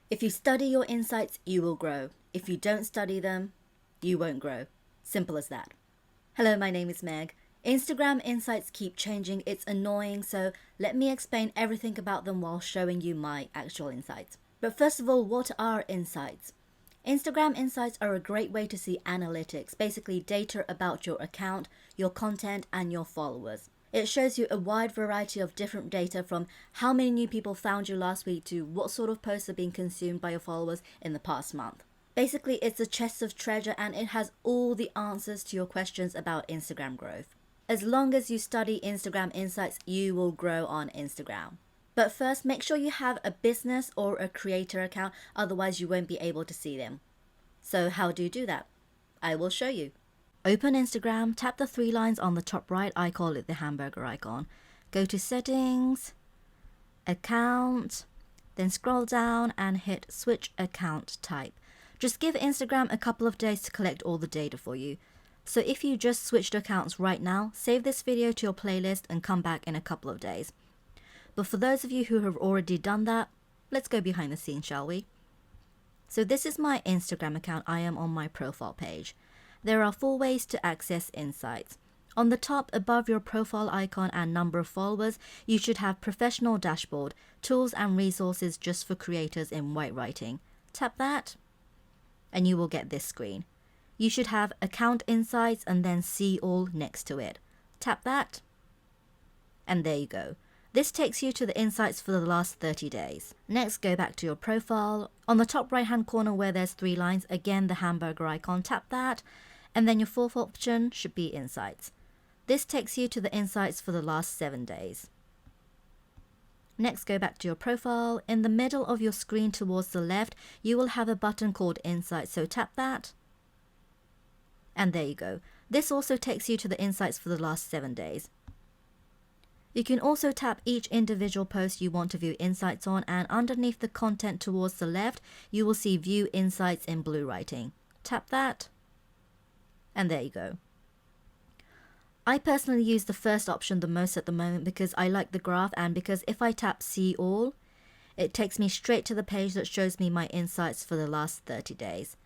If you study your insights, you will grow. If you don't study them, you won't grow. Simple as that. Hello, my name is Meg. Instagram insights keep changing. It's annoying, so let me explain everything about them while showing you my actual insights. But first of all, what are insights? Instagram insights are a great way to see analytics, basically data about your account, your content, and your followers. It shows you a wide variety of different data, from how many new people found you last week to what sort of posts are being consumed by your followers in the past month. Basically, it's a chest of treasure, and it has all the answers to your questions about Instagram growth. As long as you study Instagram insights, you will grow on Instagram. But first, make sure you have a business or a creator account, otherwise you won't be able to see them. So how do you do that? I will show you. Open Instagram, tap the three lines on the top right, I call it the hamburger icon. Go to settings, account, then scroll down and hit switch account type. Just give Instagram a couple of days to collect all the data for you. So if you just switched accounts right now, save this video to your playlist and come back in a couple of days. But for those of you who have already done that, let's go behind the scenes, shall we? So this is my Instagram account. I am on my profile page. There are 4 ways to access insights. On the top, above your profile icon and number of followers, you should have Professional Dashboard, Tools and Resources just for creators in white writing. Tap that, and you will get this screen. You should have Account Insights and then See All next to it. Tap that, and there you go. This takes you to the insights for the last 30 days. Next, go back to your profile. On the top right hand corner where there's 3 lines, again the hamburger icon, tap that, and then your 4th option should be insights. This takes you to the insights for the last 7 days. Next, go back to your profile. In the middle of your screen towards the left, you will have a button called Insights, so tap that, and there you go. This also takes you to the insights for the last 7 days. You can also tap each individual post you want to view insights on, and underneath the content towards the left, you will see View Insights in blue writing. Tap that, and there you go. I personally use the first option the most at the moment because I like the graph, and because if I tap See All, it takes me straight to the page that shows me my insights for the last 30 days.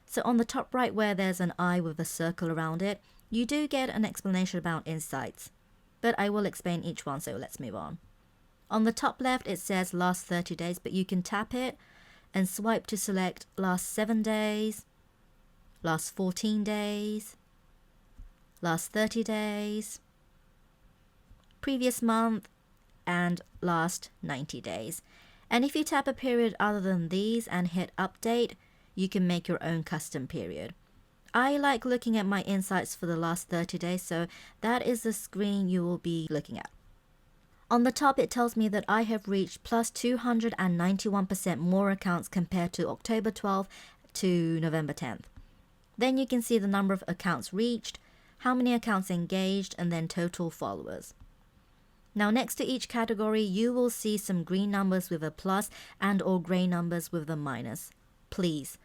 So on the top right where there's an eye with a circle around it, you do get an explanation about insights. But I will explain each one, so let's move on. On the top left it says last 30 days, but you can tap it and swipe to select last 7 days, last 14 days, last 30 days, previous month, and last 90 days. And if you tap a period other than these and hit update, you can make your own custom period. I like looking at my insights for the last 30 days, so that is the screen you will be looking at. On the top it tells me that I have reached plus 291% more accounts compared to October 12th to November 10th. Then you can see the number of accounts reached, how many accounts engaged, and then total followers. Now next to each category you will see some green numbers with a plus and or grey numbers with a minus. Please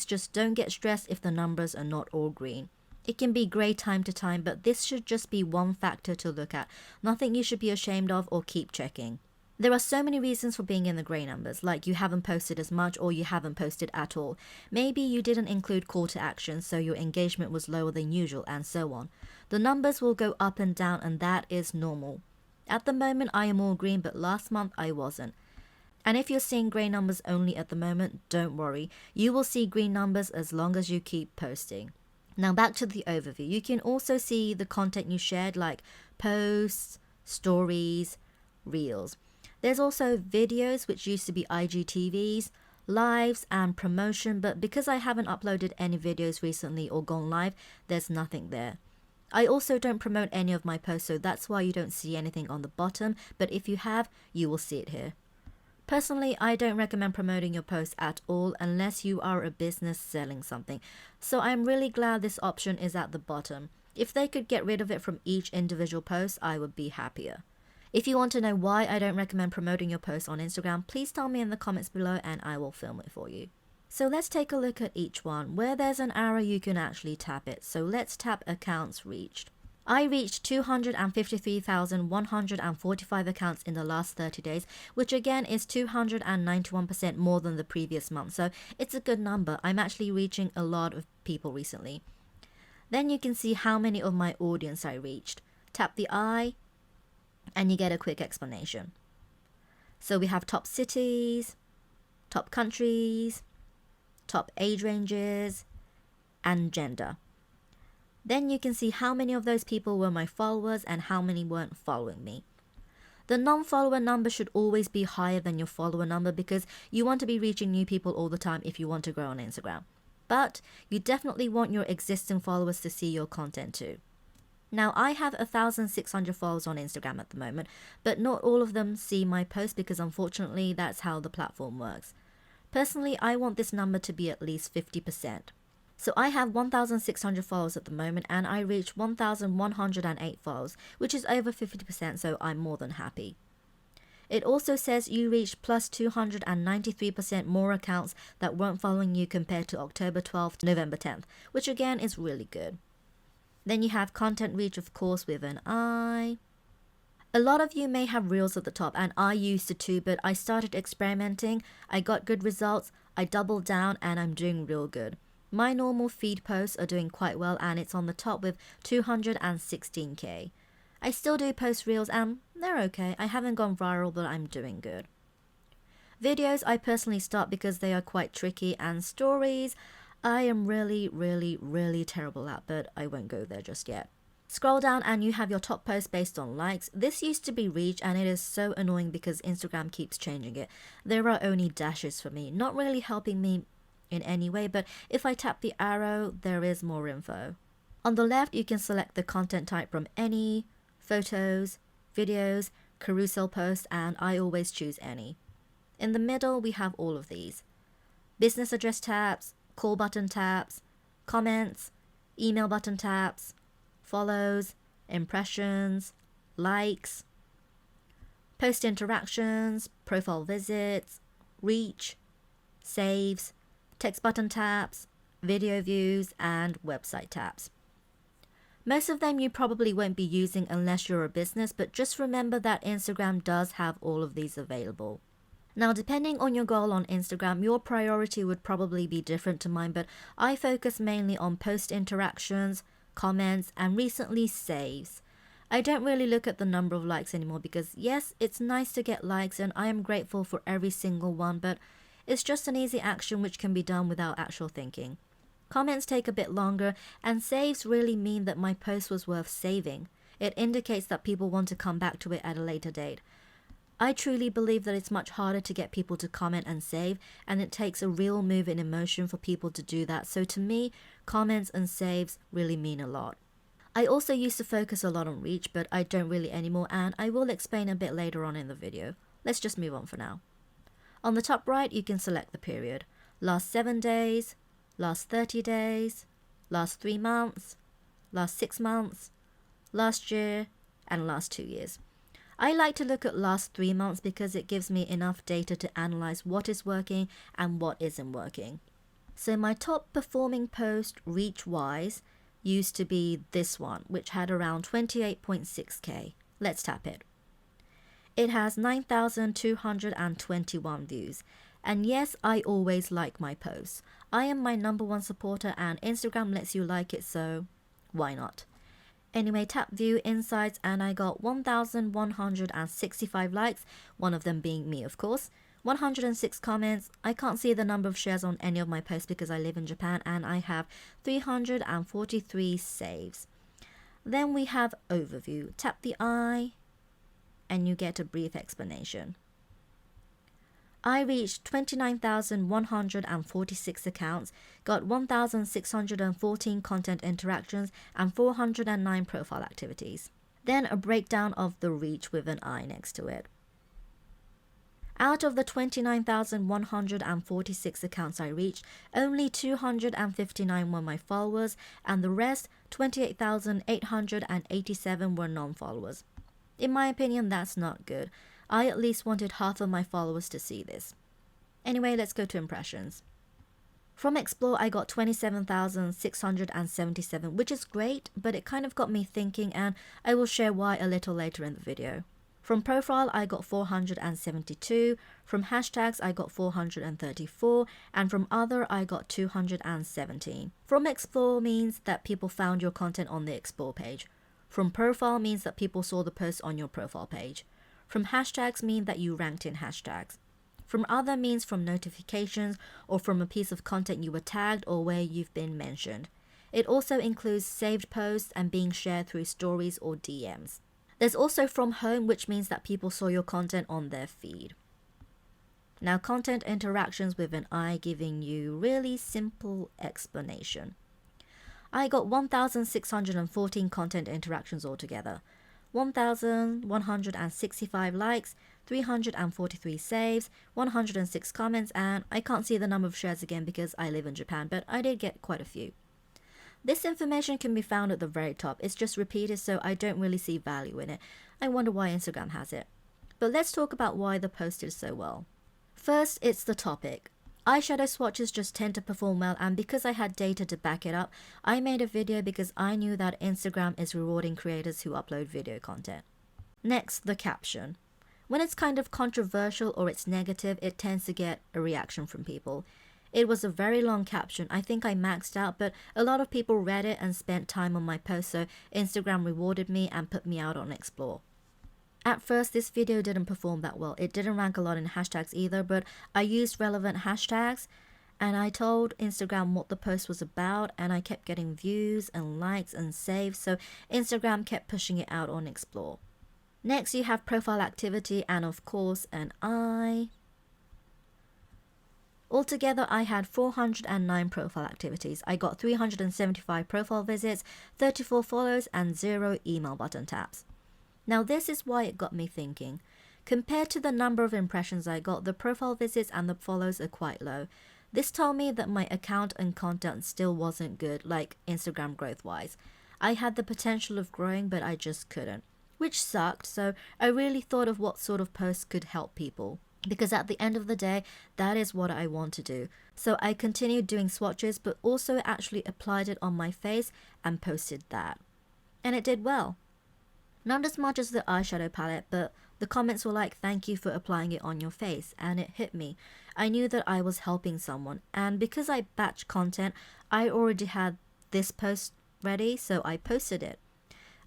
just don't get stressed if the numbers are not all green. It can be grey time to time, but this should just be one factor to look at. Nothing you should be ashamed of or keep checking. There are so many reasons for being in the grey numbers, like you haven't posted as much or you haven't posted at all. Maybe you didn't include call to action, so your engagement was lower than usual, and so on. The numbers will go up and down, and that is normal. At the moment I am all green, but last month I wasn't. And if you're seeing grey numbers only at the moment, don't worry. You will see green numbers as long as you keep posting. Now back to the overview. You can also see the content you shared, like posts, stories, reels. There's also videos, which used to be IGTVs, lives and promotion, but because I haven't uploaded any videos recently or gone live, there's nothing there. I also don't promote any of my posts, so that's why you don't see anything on the bottom, but if you have, you will see it here. Personally, I don't recommend promoting your posts at all unless you are a business selling something. So I'm really glad this option is at the bottom. If they could get rid of it from each individual post, I would be happier. If you want to know why I don't recommend promoting your posts on Instagram, please tell me in the comments below and I will film it for you. So let's take a look at each one. Where there's an arrow, you can actually tap it. So let's tap accounts reached. I reached 253,145 accounts in the last 30 days, which again is 291% more than the previous month. So it's a good number. I'm actually reaching a lot of people recently. Then you can see how many of my audience I reached. Tap the eye and you get a quick explanation. So we have top cities, top countries, top age ranges, and gender. Then you can see how many of those people were my followers and how many weren't following me. The non-follower number should always be higher than your follower number because you want to be reaching new people all the time if you want to grow on Instagram. But you definitely want your existing followers to see your content too. Now, I have 1,600 followers on Instagram at the moment, but not all of them see my posts because unfortunately that's how the platform works. Personally, I want this number to be at least 50%. So I have 1,600 followers at the moment and I reached 1,108 followers, which is over 50%, so I'm more than happy. It also says you reached plus 293% more accounts that weren't following you compared to October 12th to November 10th, which again is really good. Then you have content reach, of course, with an eye. A lot of you may have reels at the top, and I used it too, but I started experimenting, I got good results, I doubled down, and I'm doing real good. My normal feed posts are doing quite well and it's on the top with 216k. I still do post reels and they're okay. I haven't gone viral, but I'm doing good. Videos I personally start because they are quite tricky, and stories I am really terrible at, but I won't go there just yet. Scroll down and you have your top post based on likes. This used to be reach and it is so annoying because Instagram keeps changing it. There are only dashes for me, not really helping me in any way, but if I tap the arrow, there is more info. On the left, you can select the content type from any, photos, videos, carousel posts, and I always choose any. In the middle, we have all of these. Business address taps, call button taps, comments, email button taps, follows, impressions, likes, post interactions, profile visits, reach, saves, text button taps, video views, and website taps. Most of them you probably won't be using unless you're a business, but just remember that Instagram does have all of these available. Now, depending on your goal on Instagram, your priority would probably be different to mine, but I focus mainly on post interactions, comments, and recently saves. I don't really look at the number of likes anymore because yes, it's nice to get likes and I am grateful for every single one, but it's just an easy action which can be done without actual thinking. Comments take a bit longer, and saves really mean that my post was worth saving. It indicates that people want to come back to it at a later date. I truly believe that it's much harder to get people to comment and save, and it takes a real move in emotion for people to do that. So to me, comments and saves really mean a lot. I also used to focus a lot on reach, but I don't really anymore, and I will explain a bit later on in the video. Let's just move on for now. On the top right, you can select the period. Last 7 days, last 30 days, last 3 months, last 6 months, last year, and last 2 years. I like to look at last 3 months because it gives me enough data to analyze what is working and what isn't working. So my top performing post reach-wise used to be this one, which had around 28.6k. Let's tap it. It has 9,221 views. And yes, I always like my posts. I am my #1 supporter and Instagram lets you like it, so why not? Anyway, tap view insights and I got 1,165 likes, one of them being me of course, 106 comments. I can't see the number of shares on any of my posts because I live in Japan, and I have 343 saves. Then we have overview. Tap the eye and you get a brief explanation. I reached 29,146 accounts, got 1,614 content interactions, and 409 profile activities. Then a breakdown of the reach with an eye next to it. Out of the 29,146 accounts I reached, only 259 were my followers, and the rest, 28,887, were non-followers. In my opinion, that's not good. I at least wanted half of my followers to see this. Anyway, let's go to impressions. From Explore, I got 27,677, which is great, but it kind of got me thinking, and I will share why a little later in the video. From Profile, I got 472, from Hashtags, I got 434, and from Other, I got 217. From Explore means that people found your content on the Explore page. From Profile means that people saw the post on your profile page. From Hashtags mean that you ranked in hashtags. From Other means from notifications or from a piece of content you were tagged or where you've been mentioned. It also includes saved posts and being shared through stories or DMs. There's also from Home, which means that people saw your content on their feed. Now, content interactions with an eye, giving you really simple explanation. I got 1,614 content interactions altogether. 1,165 likes, 343 saves, 106 comments, and I can't see the number of shares again because I live in Japan, but I did get quite a few. This information can be found at the very top. It's just repeated, so I don't really see value in it. I wonder why Instagram has it. But let's talk about why the post did so well. First, it's the topic. Eyeshadow swatches just tend to perform well, and because I had data to back it up, I made a video because I knew that Instagram is rewarding creators who upload video content. Next, the caption. When it's kind of controversial or it's negative, it tends to get a reaction from people. It was a very long caption. I think I maxed out, but a lot of people read it and spent time on my post, so Instagram rewarded me and put me out on Explore. At first, this video didn't perform that well. It didn't rank a lot in hashtags either, but I used relevant hashtags and I told Instagram what the post was about, and I kept getting views and likes and saves, so Instagram kept pushing it out on Explore. Next, you have profile activity and of course an eye. Altogether, I had 409 profile activities. I got 375 profile visits, 34 follows, and 0 email button taps. Now this is why it got me thinking. Compared to the number of impressions I got, the profile visits and the follows are quite low. This told me that my account and content still wasn't good, like Instagram growth-wise. I had the potential of growing, but I just couldn't, which sucked, so I really thought of what sort of posts could help people. Because at the end of the day, that is what I want to do. So I continued doing swatches, but also actually applied it on my face and posted that. And it did well. Not as much as the eyeshadow palette, but the comments were like, thank you for applying it on your face, and it hit me. I knew that I was helping someone, and because I batch content, I already had this post ready, so I posted it.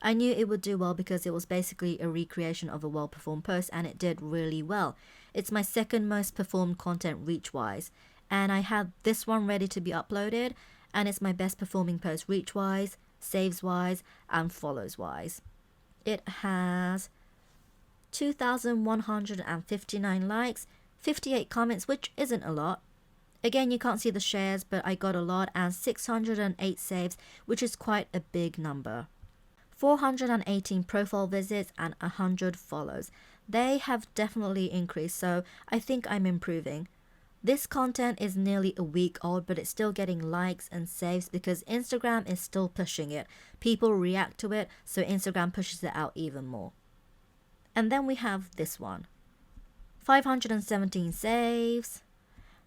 I knew it would do well because it was basically a recreation of a well-performed post, and it did really well. It's my second most performed content reach-wise, and I had this one ready to be uploaded, and it's my best performing post reach-wise, saves-wise, and follows-wise. It has 2,159 likes, 58 comments, which isn't a lot. Again, you can't see the shares, but I got a lot, and 608 saves, which is quite a big number. 418 profile visits and 100 follows. They have definitely increased, so I think I'm improving. This content is nearly a week old, but it's still getting likes and saves because Instagram is still pushing it. People react to it, so Instagram pushes it out even more. And then we have this one. 517 saves,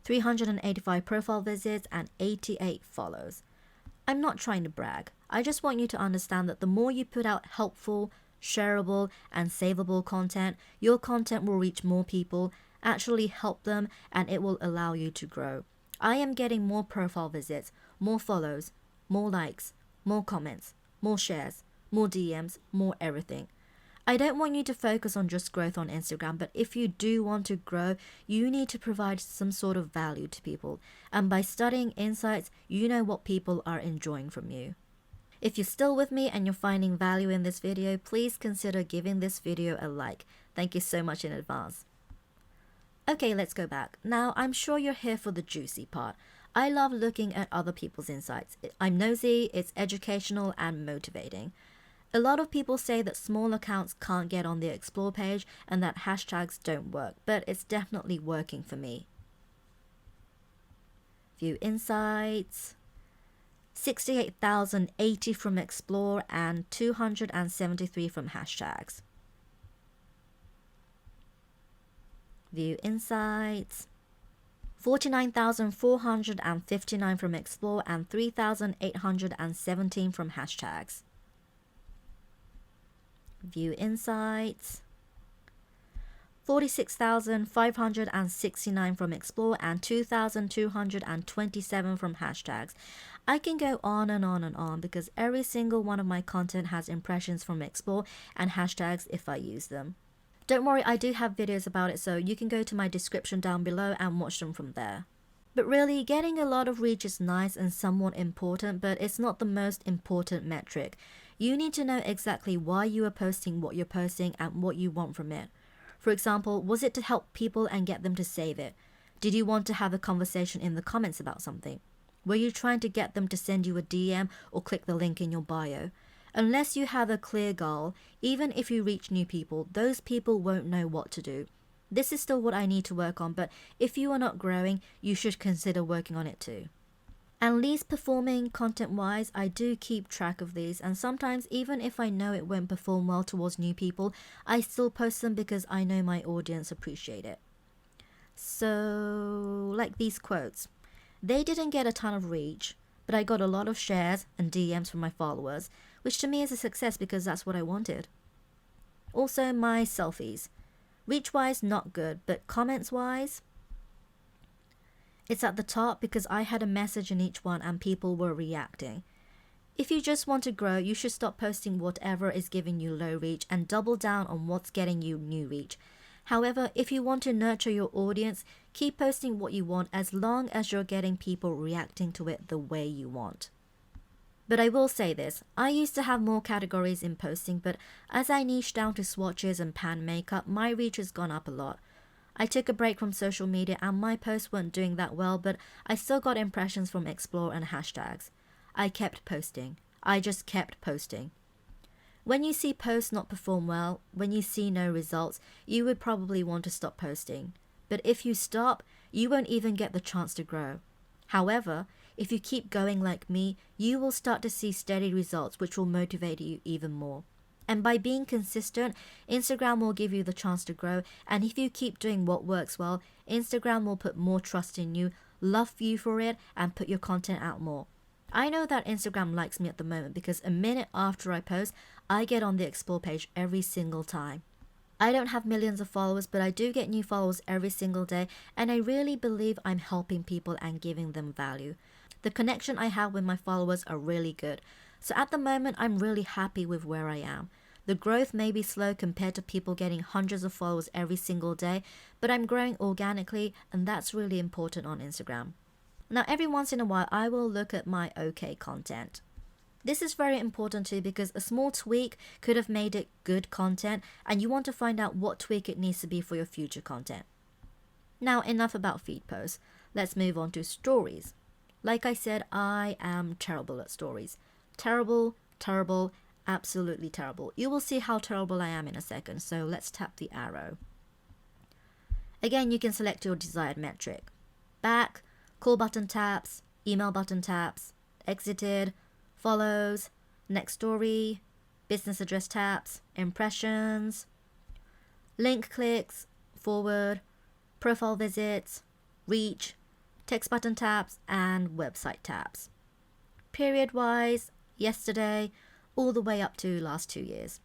385 profile visits, and 88 follows. I'm not trying to brag. I just want you to understand that the more you put out helpful, shareable, and savable content, your content will reach more people, actually help them, and it will allow you to grow. I am getting more profile visits, more follows, more likes, more comments, more shares, more DMs, more everything. I don't want you to focus on just growth on Instagram, but if you do want to grow, you need to provide some sort of value to people. And by studying insights, you know what people are enjoying from you. If you're still with me and you're finding value in this video, please consider giving this video a like. Thank you so much in advance. Okay, let's go back. Now, I'm sure you're here for the juicy part. I love looking at other people's insights. I'm nosy, it's educational and motivating. A lot of people say that small accounts can't get on the Explore page and that hashtags don't work, but it's definitely working for me. View insights. 68,080 from Explore and 273 from hashtags. View insights. 49,459 from Explore, and 3,817 from hashtags. View insights. 46,569 from Explore and 2,227 from hashtags. I can go on and on and on because every single one of my content has impressions from Explore and hashtags if I use them. Don't worry, I do have videos about it, so you can go to my description down below and watch them from there. But really, getting a lot of reach is nice and somewhat important, but it's not the most important metric. You need to know exactly why you are posting what you're posting and what you want from it. For example, was it to help people and get them to save it? Did you want to have a conversation in the comments about something? Were you trying to get them to send you a DM or click the link in your bio? Unless you have a clear goal, even if you reach new people, those people won't know what to do. This is still what I need to work on, but if you are not growing, you should consider working on it too. And least performing content-wise, I do keep track of these, and sometimes even if I know it won't perform well towards new people, I still post them because I know my audience appreciate it. So, like these quotes. They didn't get a ton of reach, but I got a lot of shares and DMs from my followers, which to me is a success because that's what I wanted. Also, my selfies. Reach-wise, not good, but comments-wise, it's at the top because I had a message in each one and people were reacting. If you just want to grow, you should stop posting whatever is giving you low reach and double down on what's getting you new reach. However, if you want to nurture your audience, keep posting what you want as long as you're getting people reacting to it the way you want. But I will say this, I used to have more categories in posting, but as I niched down to swatches and pan makeup, my reach has gone up a lot. I took a break from social media and my posts weren't doing that well, but I still got impressions from Explore and hashtags. I kept posting. I just kept posting. When you see posts not perform well, when you see no results, you would probably want to stop posting. But if you stop, you won't even get the chance to grow. However, if you keep going like me, you will start to see steady results which will motivate you even more. And by being consistent, Instagram will give you the chance to grow, and if you keep doing what works well, Instagram will put more trust in you, love you for it, and put your content out more. I know that Instagram likes me at the moment because a minute after I post, I get on the Explore page every single time. I don't have millions of followers, but I do get new followers every single day, and I really believe I'm helping people and giving them value. The connection I have with my followers are really good. So at the moment, I'm really happy with where I am. The growth may be slow compared to people getting hundreds of followers every single day, but I'm growing organically, and that's really important on Instagram. Now, every once in a while, I will look at my OK content. This is very important too because a small tweak could have made it good content, and you want to find out what tweak it needs to be for your future content. Now, enough about feed posts. Let's move on to stories. Like I said, I am terrible at stories. Terrible, absolutely terrible. You will see how terrible I am in a second, so let's tap the arrow. Again, you can select your desired metric. Back, call button taps, email button taps, exited, follows, next story, business address taps, impressions, link clicks, forward, profile visits, reach, text button taps, and website taps. Period-wise, yesterday, all the way up to last 2 years.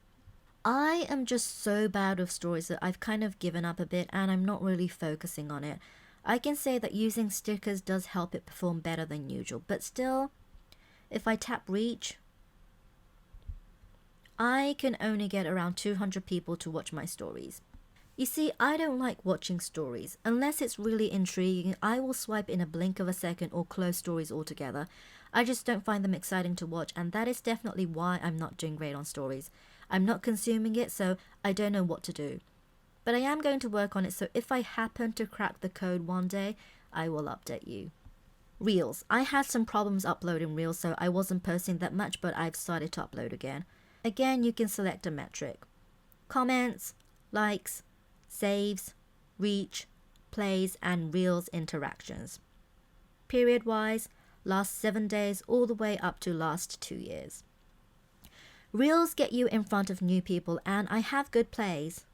I am just so bad with stories that I've kind of given up a bit and I'm not really focusing on it. I can say that using stickers does help it perform better than usual, but still, if I tap reach, I can only get around 200 people to watch my stories. You see, I don't like watching stories. Unless it's really intriguing, I will swipe in a blink of a second or close stories altogether. I just don't find them exciting to watch, and that is definitely why I'm not doing great on stories. I'm not consuming it, so I don't know what to do. But I am going to work on it, so if I happen to crack the code one day, I will update you. Reels. I had some problems uploading Reels, so I wasn't posting that much, but I've started to upload again. Again, you can select a metric. Comments, likes, saves, reach, plays, and Reels interactions. Period-wise, last 7 days all the way up to last 2 years. Reels get you in front of new people, and I have good plays.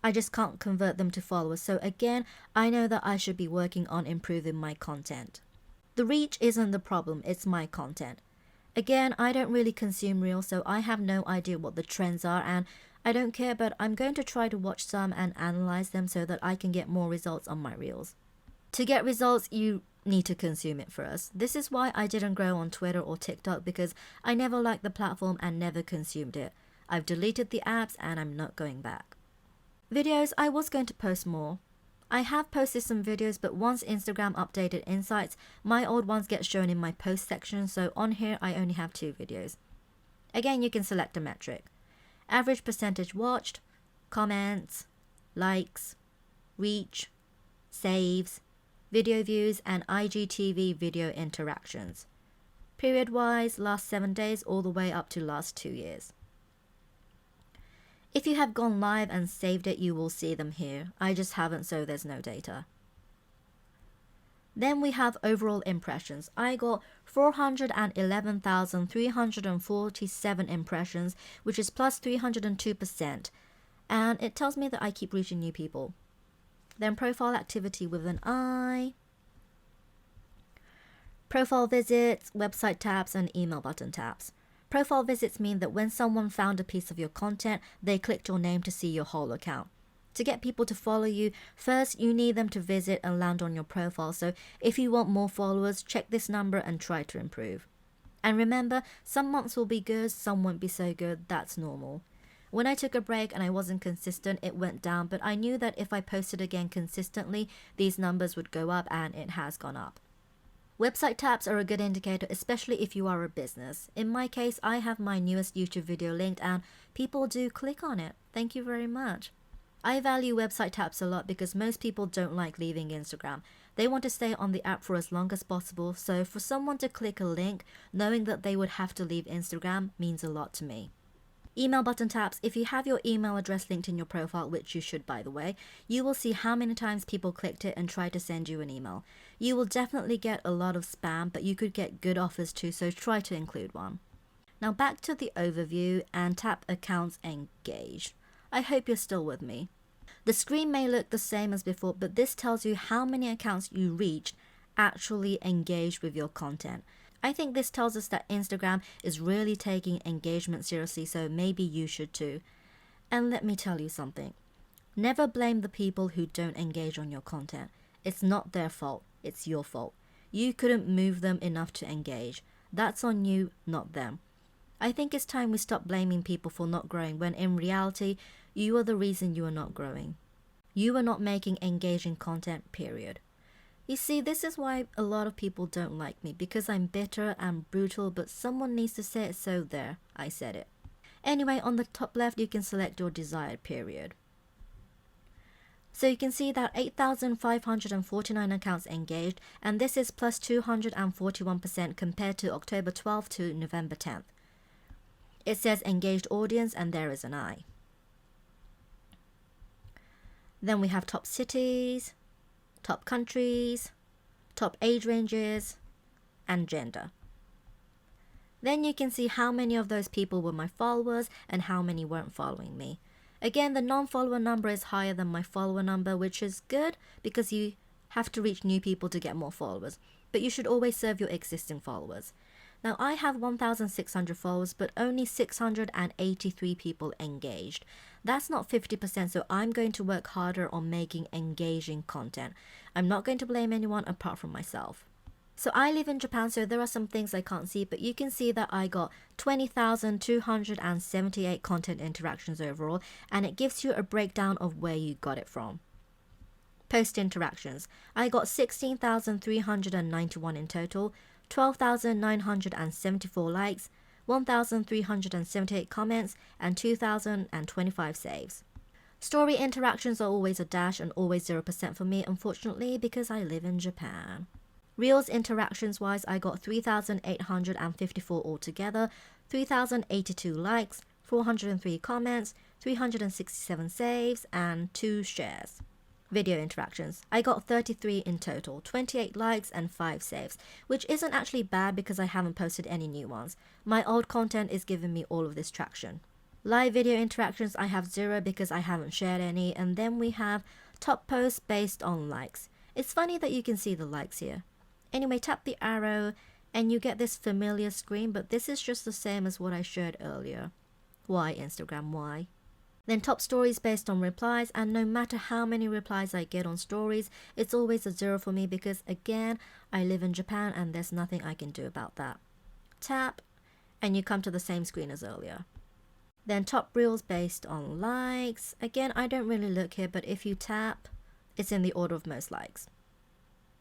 I just can't convert them to followers. So again, I know that I should be working on improving my content. The reach isn't the problem, it's my content. Again, I don't really consume reels, so I have no idea what the trends are, and I don't care, but I'm going to try to watch some and analyze them so that I can get more results on my reels. To get results, you need to consume it first. This is why I didn't grow on Twitter or TikTok, because I never liked the platform and never consumed it. I've deleted the apps and I'm not going back. Videos, I was going to post more. I have posted some videos, but once Instagram updated Insights, my old ones get shown in my post section, so on here I only have 2 videos. Again, you can select a metric. Average percentage watched, comments, likes, reach, saves, video views, and IGTV video interactions. Period-wise, last 7 days all the way up to last 2 years. If you have gone live and saved it, you will see them here. I just haven't, so there's no data. Then we have overall impressions. I got 411,347 impressions, which is plus 302%. And it tells me that I keep reaching new people. Then profile activity with an I. Profile visits, website taps, and email button taps. Profile visits mean that when someone found a piece of your content, they clicked your name to see your whole account. To get people to follow you, first you need them to visit and land on your profile. So if you want more followers, check this number and try to improve. And remember, some months will be good, some won't be so good. That's normal. When I took a break and I wasn't consistent, it went down, but I knew that if I posted again consistently, these numbers would go up, and it has gone up. Website taps are a good indicator, especially if you are a business. In my case, I have my newest YouTube video linked and people do click on it. Thank you very much. I value website taps a lot because most people don't like leaving Instagram. They want to stay on the app for as long as possible, so for someone to click a link, knowing that they would have to leave Instagram means a lot to me. Email button taps. If you have your email address linked in your profile, which you should by the way, you will see how many times people clicked it and tried to send you an email. You will definitely get a lot of spam, but you could get good offers too, so try to include one. Now back to the overview and tap accounts engaged. I hope you're still with me. The screen may look the same as before, but this tells you how many accounts you reached actually engaged with your content. I think this tells us that Instagram is really taking engagement seriously, so maybe you should too. And let me tell you something. Never blame the people who don't engage on your content. It's not their fault, it's your fault. You couldn't move them enough to engage. That's on you, not them. I think it's time we stop blaming people for not growing when in reality, you are the reason you are not growing. You are not making engaging content, period. You see, this is why a lot of people don't like me, because I'm bitter and brutal, but someone needs to say it, so there, I said it. Anyway, on the top left, you can select your desired period. So you can see that 8,549 accounts engaged, and this is plus 241% compared to October 12th to November 10th. It says engaged audience, and there is an I. Then we have top cities, top countries, top age ranges, and gender. Then you can see how many of those people were my followers and how many weren't following me. Again, the non-follower number is higher than my follower number, which is good because you have to reach new people to get more followers. But you should always serve your existing followers. Now, I have 1,600 followers, but only 683 people engaged. That's not 50%, so I'm going to work harder on making engaging content. I'm not going to blame anyone apart from myself. So I live in Japan, so there are some things I can't see, but you can see that I got 20,278 content interactions overall, and it gives you a breakdown of where you got it from. Post interactions. I got 16,391 in total, 12,974 likes, 1,378 comments, and 2,025 saves. Story interactions are always a dash and always 0% for me, unfortunately, because I live in Japan. Reels interactions wise, I got 3,854 altogether, 3,082 likes, 403 comments, 367 saves, and 2 shares. Video interactions. I got 33 in total, 28 likes and 5 saves, which isn't actually bad because I haven't posted any new ones. My old content is giving me all of this traction. Live video interactions, I have 0 because I haven't shared any. And then we have top posts based on likes. It's funny that you can see the likes here. Anyway, tap the arrow and you get this familiar screen, but this is just the same as what I showed earlier. Why, Instagram, why? Then top stories based on replies, and no matter how many replies I get on stories, it's always a 0 for me because again, I live in Japan and there's nothing I can do about that. Tap, and you come to the same screen as earlier. Then top reels based on likes. Again, I don't really look here, but if you tap, it's in the order of most likes.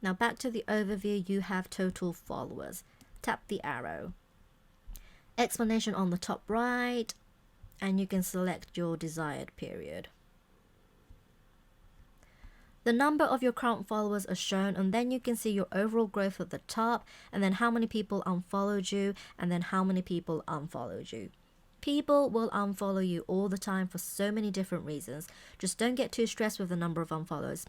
Now back to the overview, you have total followers. Tap the arrow. Explanation on the top right, and you can select your desired period. The number of your current followers are shown, and then you can see your overall growth at the top, and then how many people unfollowed you, and then how many people unfollowed you. People will unfollow you all the time for so many different reasons. Just don't get too stressed with the number of unfollows.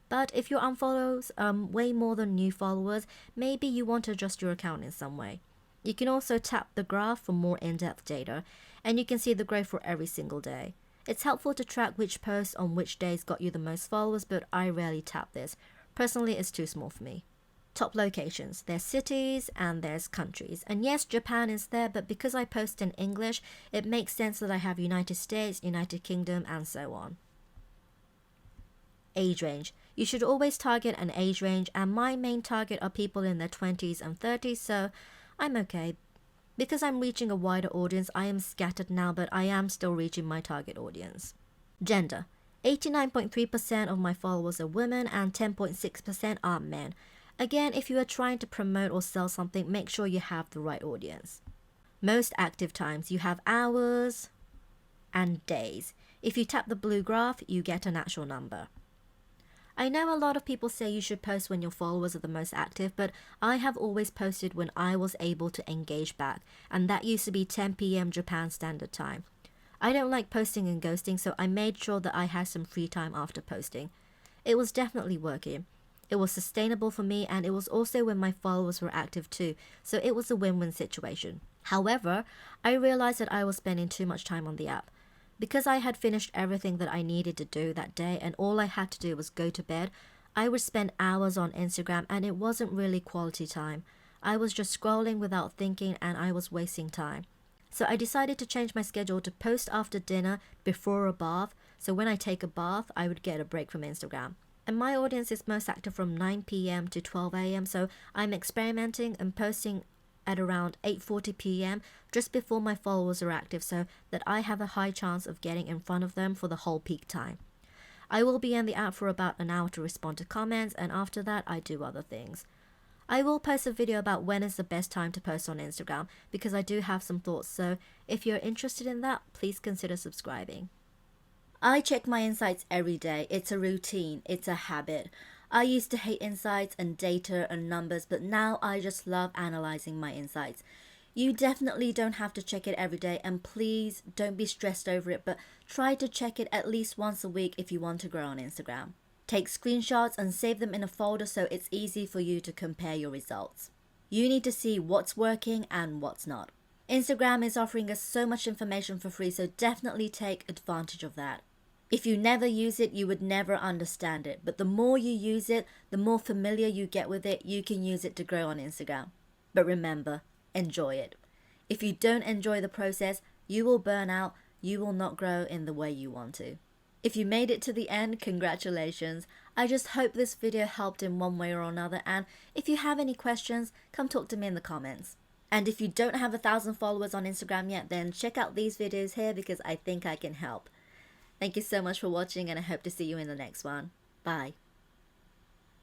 But if your unfollows are way more than new followers, maybe you want to adjust your account in some way. You can also tap the graph for more in-depth data, and you can see the growth for every single day. It's helpful to track which posts on which days got you the most followers, but I rarely tap this. Personally, it's too small for me. Top locations. There's cities and there's countries. And yes, Japan is there, but because I post in English, it makes sense that I have United States, United Kingdom, and so on. Age range. You should always target an age range, and my main target are people in their 20s and 30s, so I'm okay. Because I'm reaching a wider audience, I am scattered now, but I am still reaching my target audience. Gender. 89.3% of my followers are women and 10.6% are men. Again, if you are trying to promote or sell something, make sure you have the right audience. Most active times, you have hours and days. If you tap the blue graph, you get an actual number. I know a lot of people say you should post when your followers are the most active, but I have always posted when I was able to engage back, and that used to be 10 p.m. Japan Standard Time. I don't like posting and ghosting, so I made sure that I had some free time after posting. It was definitely working. It was sustainable for me, and it was also when my followers were active too, so it was a win-win situation. However, I realized that I was spending too much time on the app. Because I had finished everything that I needed to do that day and all I had to do was go to bed, I would spend hours on Instagram and it wasn't really quality time. I was just scrolling without thinking and I was wasting time. So I decided to change my schedule to post after dinner before a bath, so when I take a bath, I would get a break from Instagram. And my audience is most active from 9 p.m. to 12 a.m., so I'm experimenting and posting at around 8:40 p.m. just before my followers are active so that I have a high chance of getting in front of them for the whole peak time. I will be in the app for about an hour to respond to comments, and after that I do other things. I will post a video about when is the best time to post on Instagram because I do have some thoughts, so if you're interested in that, please consider subscribing. I check my insights every day. It's a routine, it's a habit. I used to hate insights and data and numbers, but now I just love analyzing my insights. You definitely don't have to check it every day, and please don't be stressed over it, but try to check it at least once a week if you want to grow on Instagram. Take screenshots and save them in a folder so it's easy for you to compare your results. You need to see what's working and what's not. Instagram is offering us so much information for free, so definitely take advantage of that. If you never use it, you would never understand it. But the more you use it, the more familiar you get with it, you can use it to grow on Instagram. But remember, enjoy it. If you don't enjoy the process, you will burn out, you will not grow in the way you want to. If you made it to the end, congratulations. I just hope this video helped in one way or another, and if you have any questions, come talk to me in the comments. And if you don't have 1,000 followers on Instagram yet, then check out these videos here because I think I can help. Thank you so much for watching, and I hope to see you in the next one. Bye.